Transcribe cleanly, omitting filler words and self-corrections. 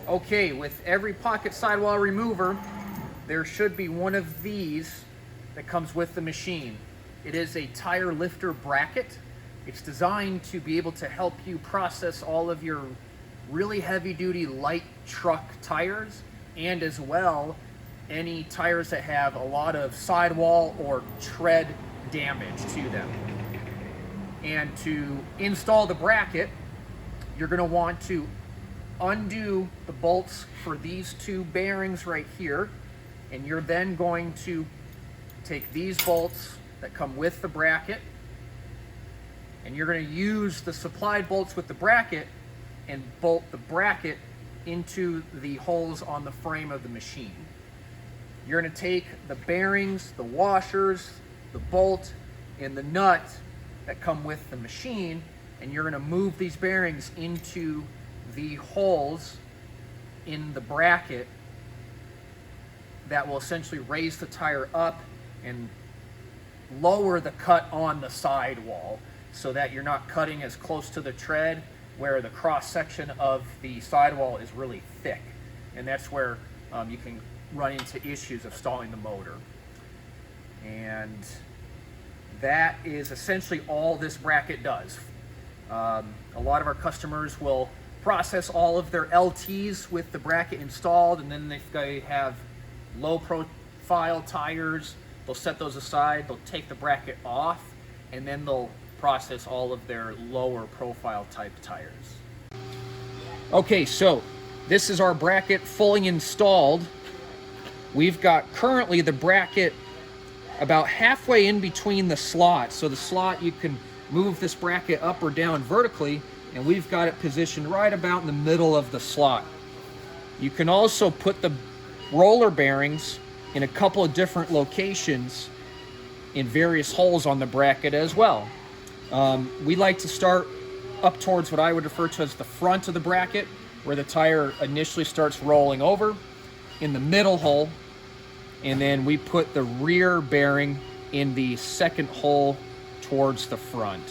Okay, with every pocket sidewall remover, there should be one of these that comes with the machine. It is a tire lifter bracket. It's designed to be able to help you process all of your really heavy duty light truck tires, and as well any tires that have a lot of sidewall or tread damage to them. And to install the bracket, you're going to want to undo the bolts for these two bearings right here, and you're then going to take these bolts that come with the bracket, and you're going to use the supplied bolts with the bracket and bolt the bracket into the holes on the frame of the machine. You're going to take the bearings, the washers, the bolt, and the nut that come with the machine, and you're going to move these bearings into the holes in the bracket that will essentially raise the tire up and lower the cut on the sidewall so that you're not cutting as close to the tread where the cross section of the sidewall is really thick, and that's where you can run into issues of stalling the motor. And that is essentially all this bracket does. A lot of our customers will process all of their LTs with the bracket installed, and then if they have low profile tires, they'll set those aside, they'll take the bracket off, and then they'll process all of their lower profile type tires. Okay, so this is our bracket fully installed. We've got currently the bracket about halfway in between the slots. So the slot, you can move this bracket up or down vertically, and we've got it positioned right about in the middle of the slot. You can also put the roller bearings in a couple of different locations in various holes on the bracket as well. We like to start up towards what I would refer to as the front of the bracket, where the tire initially starts rolling over, in the middle hole, and then we put the rear bearing in the second hole towards the front.